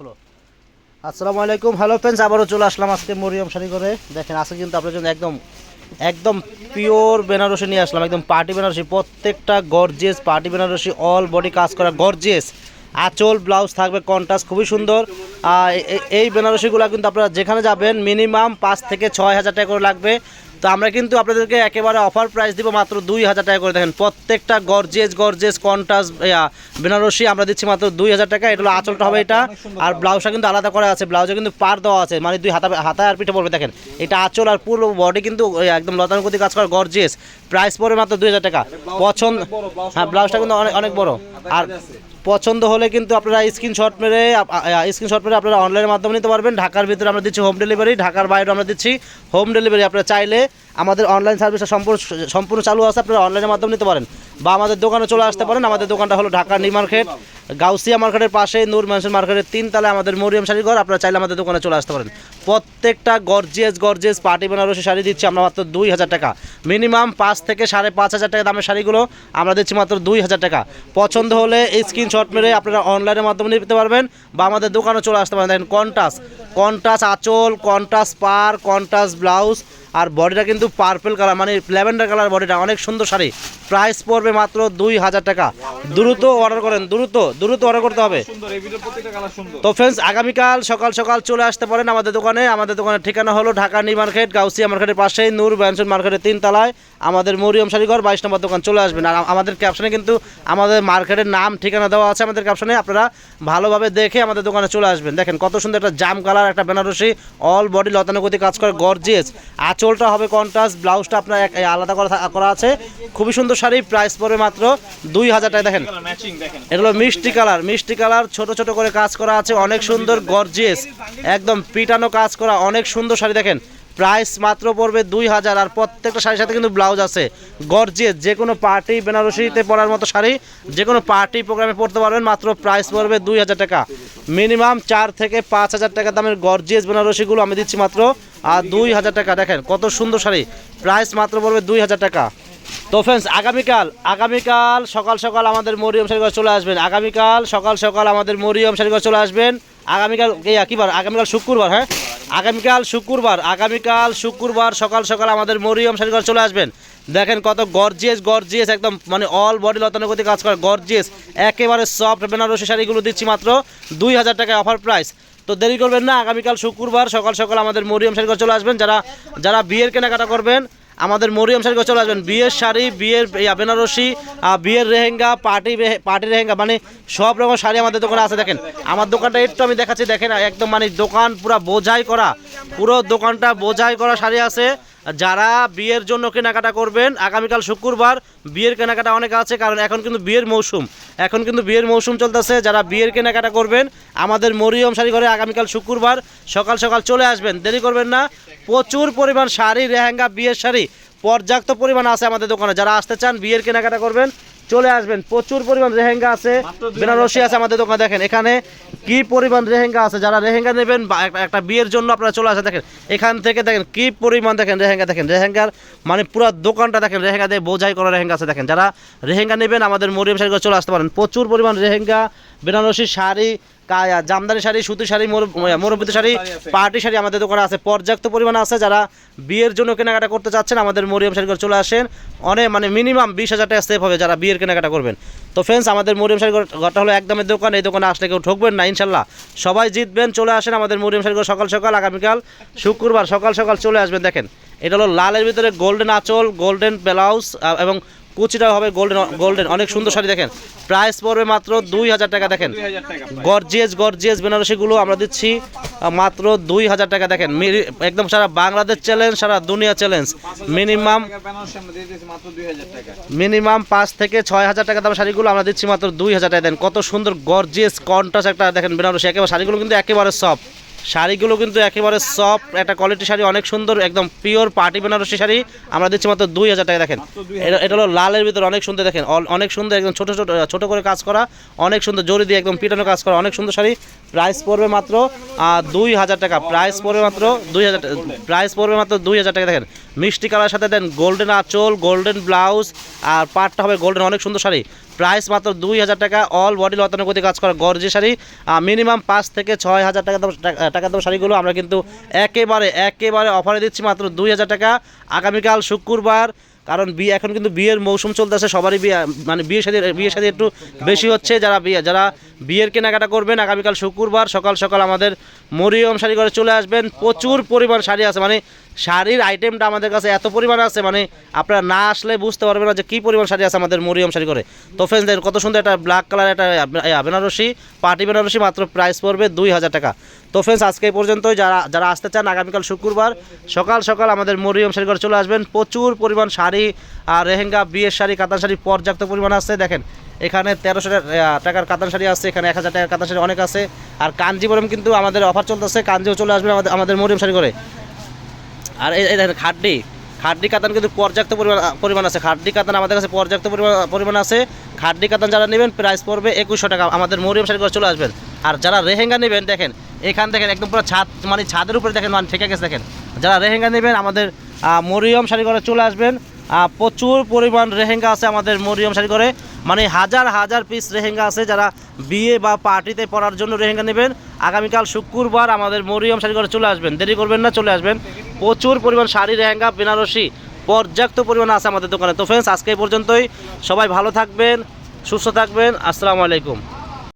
খুলো। আসসালামু আলাইকুম, হ্যালো ফ্রেন্ডস, আবারও চলে আসলাম আজকে মরিয়ম শাড়ি করে। দেখেন আজকে কিন্তু আপনার জন্য একদম একদম পিওর বেনারসি নিয়ে আসলাম, একদম পার্টি বেনারসি। প্রত্যেকটা gorgeous party Banarasi, all body কাজ করা গর্জিয়াস। আঁচল ব্লাউজ থাকবে কন্ট্রাস্ট, খুবই সুন্দর। এই বেনারসিগুলো কিন্তু আপনারা যেখানে যাবেন মিনিমাম 5 থেকে 6 হাজার টাকা করে লাগবে। তো আমরা কিন্তু আপনাদেরকে একেবারে অফার প্রাইস দিব মাত্র 2,000 টাকা করে। দেখেন প্রত্যেকটা গর্জিয়াস কন্ট্রাস্ট বেনারসি আমরা দিচ্ছি মাত্র 2,000 টাকা। এটা হলো আঁচলটা হবে এটা, আর ব্লাউজটা কিন্তু আলাদা করা আছে। ব্লাউজে কিন্তু পার দেওয়া আছে, মানে 2 হাতা আর পিঠে পড়বে। দেখেন এটা আঁচল আর পুরো বডি কিন্তু একদম লতানুগতি কাজ করা গর্জিয়াস। প্রাইস পড়বে মাত্র 2,000 টাকা। পছন্দ, হ্যাঁ ব্লাউজটা কিন্তু অনেক বড়। আর পছন্দ হলে কিন্তু আপনারা স্ক্রিনশট মেরে আপনারা অনলাইনের মাধ্যমে নিতে পারবেন। ঢাকার ভিতরে আমরা দিচ্ছি হোম ডেলিভারি, ঢাকার বাইরে আমরা দিচ্ছি হোম ডেলিভারি। আপনারা চাইলে আমাদের অনলাইন সার্ভিসটা সম্পূর্ণ চালু আছে, আপনারা অনলাইনের মাধ্যমে নিতে পারেন বা আমাদের দোকানে চলে আসতে পারেন। আমাদের দোকানটা হলো ঢাকা নিউ মার্কেট, গাউসিয়া মার্কেটের পাশে, নূর ম্যানশন মার্কেটের 3 তলায় আমাদের মরিয়ম শাড়ি ঘর। আপনারা চাইলে আমাদের দোকানে চলে আসতে পারেন। প্রত্যেকটা গর্জিয়াস পার্টি বেনারসি শাড়ি দিচ্ছি আমরা মাত্র 2,000 টাকা। মিনিমাম 5 থেকে 5,500 টাকা দামের শাড়িগুলো আমরা দিচ্ছি মাত্র 2,000 টাকা। পছন্দ হলে স্ক্রিনশট মেরে আপনারা অনলাইনের মাধ্যমে নিতে পারবেন বা আমাদের দোকানে চলে আসতে পারেন। দেখেন কন্ট্রাস্ট আঁচল, কন্ট্রাস্ট পার, কন্ট্রাস্ট ব্লাউজ, আর বডিটা কিন্তু পার্পল কালার, মানে ল্যাভেন্ডার কালার বডিটা, অনেক সুন্দর শাড়ি। প্রাইস পড়বে মাত্র 2,000 টাকা। দ্রুত অর্ডার করেন, দ্রুত অর্ডার করতে হবে। তো ফ্রেন্ডস, আগামীকাল সকাল চলে আসতে পারেন আমাদের দোকানে। আমাদের দোকানের ঠিকানা হলো ঢাকা নিউ মার্কেট, গাউসিয়া মার্কেটের পাশেই, নূর ম্যানশন মার্কেটের 3 তলায় আমাদের মরিয়ম শাড়িঘর 22 নম্বর দোকান। চলে আসবেন। আর আমাদের ক্যাপশনে কিন্তু আমাদের মার্কেটের নাম ঠিকানা দেওয়া আছে আমাদের ক্যাপশনে, আপনারা ভালোভাবে দেখে আমাদের দোকানে চলে আসবেন। দেখেন কত সুন্দর একটা জাম কালার, একটা বেনারসি, অল বডি লতানুগতি কাজ করে গর্জিয়াস। আঁচলটা হবে কন্ট্রাস্ট, ব্লাউজটা আপনার আলাদা করা আছে। খুবই সুন্দর শাড়ি। প্রাইস পড়বে মাত্র 2,000 টাকা। দেখেন এটা হলো মিষ্টি কালার, ছোট করে কাজ করা আছে, অনেক সুন্দর গর্জিয়াস, একদম পিটানো কাজ করা, অনেক সুন্দর শাড়ি। দেখেন প্রাইস মাত্র পড়বে 2,000। আর প্রত্যেকটা শাড়ির সাথে কিন্তু ব্লাউজ আছে গর্জিয়াস। যে কোনো পার্টি বেনারসিতে পরার মতো শাড়ি, যে কোনো পার্টি প্রোগ্রামে পড়তে পারবেন। মাত্র প্রাইস পড়বে 2,000 টাকা। মিনিমাম 4 থেকে 5,000 টাকা দামের গর্জিয়াস বেনারসিগুলো আমি দিচ্ছি মাত্র 2,000 টাকা। দেখে't কত সুন্দর শাড়ি। প্রাইস মাত্র পড়বে 2,000 টাকা। তো ফ্রেন্ডস, আগামীকাল সকাল আমাদের মরিয়ম শাড়িঘর চলে আসবেন। আগামীকাল সকাল আমাদের মরিয়ম শাড়িঘর চলে আসবেন। আগামীকাল কি বার? আগামীকাল শুক্রবার। হ্যাঁ, আগামীকাল শুক্রবার সকাল আমাদের মরিয়ম শাড়িঘর চলে আসবেন। দেখেন কত গর্জিয়াস একদম, মানে অল বডি লতানুগতি কাজ করে গর্জিয়াস, একেবারে সফট বেনারসি শাড়িগুলো দিচ্ছি মাত্র 2,000 টাকায় অফার প্রাইস। তো দেরি করবেন না, আগামীকাল শুক্রবার সকাল আমাদের মরিয়ম শাড়িঘর চলে আসবেন। যারা বিয়ের কেনাকাটা করবেন আমাদের মরিয়ম শাড়িঘর চলে আসবেন। বিয়ের শাড়ি, বিয়ের বেনারসি, বিয়ের রেহেঙ্গা, পার্টি রেহেঙ্গা, মানে সব রকম শাড়ি আমাদের দোকানে আছে। দেখেন আমার দোকানটা একটু আমি দেখাচ্ছি। দেখেন একদম মানে দোকান পুরো দোকানটা বোঝাই করা শাড়ি আছে। যারা বিয়ের জন্য কেনাকাটা করবেন আগামীকাল শুক্রবার, বিয়ের কেনাকাটা অনেক আছে, কারণ এখন কিন্তু বিয়ের মৌসুম চলতেছে। যারা বিয়ের কেনাকাটা করবেন আমাদের মরিয়ম শাড়ি ঘরে আগামীকাল শুক্রবার সকাল চলে আসবেন। দেরি করবেন না। প্রচুর পরিমাণ শাড়ি, রেহেঙ্গা, বিয়ের শাড়ি পর্যাপ্ত পরিমাণ আছে আমাদের দোকানে। যারা আসতে চান বিয়ের কেনাকাটা করবেন চলে আসবেন। প্রচুর পরিমাণ রেহেঙ্গা আছে, বেনারসি আছে আমাদের দোকানে। দেখেন এখানে কি পরিমাণ রেহেঙ্গা আছে। যারা রেহেঙ্গা নেবেন একটা বিয়ের জন্য আপনারা চলে আসেন। দেখেন এখান থেকে দেখেন কি পরিমাণ, দেখেন রেহেঙ্গার মানে পুরো দোকানটা দেখেন রেহেঙ্গা দিয়ে বোঝাই করা রেহেঙ্গা আছে। দেখেন যারা রেহেঙ্গা নেবেন আমাদের মরিয়ম শাড়ি চলে আসতে পারেন। প্রচুর পরিমাণ রেহেঙ্গা, বেনারসি শাড়ি, জামদানি শাড়ি, সুতি শাড়ি, মরুভূতি শাড়ি, পার্টি শাড়ি আমাদের দোকানে আছে, পর্যাপ্ত পরিমাণে আছে। যারা বিয়ের জন্য কেনাকাটা করতে চাচ্ছেন আমাদের মরিয়ম শাড়ি চলে আসেন। অনেক মানে মিনিমাম 20,000 টাকা সেভ হবে যারা বিয়ের কেনাকাটা করবেন। তো ফ্রেন্ডস, আমাদের মরিয়ম শাড়ি ঘরটা হলো একদমের দোকান। এই দোকানে আসলে কেউ ঠকবেন না, ইনশাল্লাহ সবাই জিতবেন। চলে আসেন আমাদের মরিয়ম শাড়ি সকাল আগামীকাল শুক্রবার সকাল চলে আসবেন। দেখেন এটা হলো লালের ভিতরে গোল্ডেন আঁচল, গোল্ডেন ব্লাউজ এবং কুচিটা হবে গোল্ডেন, অনেক সুন্দর শাড়ি। দেখেন প্রাইস পড়বে মাত্র 2,000 টাকা। দেখেন গর্জিয়াস বেনারসিগুলো আমরা দিচ্ছি মাত্র 2,000 টাকা। দেখেন একদম সারা বাংলাদেশ চ্যালেঞ্জ, সারা দুনিয়া চ্যালেঞ্জ। মিনিমাম 5 থেকে 6,000 টাকা দাম শাড়িগুলো আমরা দিচ্ছি মাত্র 2,000 টাকা। দেন কত সুন্দর গর্জিয়াস কন্ট্রাস্ট একটা দেখেন বেনারসি। একেবারে শাড়িগুলো কিন্তু একেবারে সফট, একটা কোয়ালিটি শাড়ি, অনেক সুন্দর একদম পিওর পার্টি বেনারসি শাড়ি আমরা দিচ্ছি মাত্র 2,000 টাকা। দেখেন এটা হলো লালের ভিতরে, অনেক সুন্দর। দেখেন অনেক সুন্দর, একদম ছোট করে কাজ করা, অনেক সুন্দর জরি দিয়ে একদম পিটানো কাজ করা, অনেক সুন্দর শাড়ি। প্রাইস পড়বে মাত্র 2,000 টাকা। প্রাইস পড়বে মাত্র 2,000 টাকা। দেখেন মিষ্টি কালার সাথে দেন গোল্ডেন আঁচল, গোল্ডেন ব্লাউজ, আর পাটটা হবে গোল্ডেন, অনেক সুন্দর শাড়ি। প্রাইস মাত্র 2000 টাকা। অল বডি গতানুগতি কাজ করা গর্জিয়াস শাড়ি, মিনিমাম 5 থেকে 6000 টাকা দাম শাড়িগুলো আমরা কিন্তু একেবারে অফারে দিচ্ছি মাত্র 2000 টাকা। আগামীকাল শুক্রবার, কারণ এখন কিন্তু বিয়ের মৌসুম চলতেছে, সবারই বিয়ে, মানে বিয়ে শাদী একটু বেশি হচ্ছে। যারা বিয়ের কেনাকাটা করবেন আগামীকাল শুক্রবার সকাল সকাল আমাদের মরিয়ম শাড়ি ঘরে চলে আসবেন। প্রচুর পরিমাণ শাড়ি আছে, মানে শাড়ির আইটেমটা আমাদের কাছে এত পরিমাণ আছে, মানে আপনারা না আসলে বুঝতে পারবেন না যে কী পরিমাণ শাড়ি আছে আমাদের মরিয়ম শাড়ি ঘরে। তো ফ্রেন্ডস দেখেন কত সুন্দর একটা ব্ল্যাক কালার একটা বেনারসি, পার্টি বেনারসি, মাত্র প্রাইস পড়বে 2000 টাকা। তো ফ্রেন্ডস আজকে এই পর্যন্তই। যারা আসতে চান আগামীকাল শুক্রবার সকাল সকাল আমাদের মরিয়ম শাড়ি ঘরে চলে আসবেন। প্রচুর পরিমাণ শাড়ি আর লেহেঙ্গা, বিয়ের শাড়ি, কাতান শাড়ি পর্যাপ্ত পরিমাণ আছে। দেখেন এখানে 1300 টাকার কাতান শাড়ি আছে, এখানে 1000 টাকার কাতান শাড়ি অনেক আছে। আর কাঞ্জিপুরম কিন্তু আমাদের অফার চলতেছে, কাঞ্জিও চলে আসবে আমাদের মরিয়ম শাড়ি ঘরে। আর এই দেখেন খাড্ডি কাতান কিন্তু পর্যাপ্ত পরিমাণ আছে। খাড্ডি কাতান আমাদের কাছে পর্যাপ্ত পরিমাণ আছে। খাড্ডি কাতান যারা নেবেন প্রাইস পড়বে 2100 টাকা, আমাদের মরিয়ম শাড়ি ঘরে চলে আসবেন। আর যারা লেহেঙ্গা নেবেন দেখেন এখান দেখেন একদম পুরো ছাদ, মানে ছাদের উপরে দেখেন, মানে ঠেকে গেছে। দেখেন যারা লেহেঙ্গা নেবেন আমাদের মরিয়ম শাড়ি ঘরে চলে আসবেন। প্রচুর পরিমাণ লেহেঙ্গা আছে আমাদের মরিয়ম শাড়ি ঘরে, মানে হাজার পিস লেহেঙ্গা আছে। যারা বিয়ে বা পার্টিতে পরার জন্য লেহেঙ্গা নেবেন আগামীকাল শুক্রবার আমাদের মরিয়ম শাড়ি ঘরে চলে আসবেন, দেরি করবেন না, চলে আসবেন। প্রচুর পরিমাণ শাড়ি, লেহেঙ্গা, বেনারসি পর্যাপ্ত পরিমাণ আছে আমাদের দোকানে। তো ফ্রেন্ডস আজকে এই পর্যন্তই, সবাই ভালো থাকবেন, সুস্থ থাকবেন, আসসালামু আলাইকুম।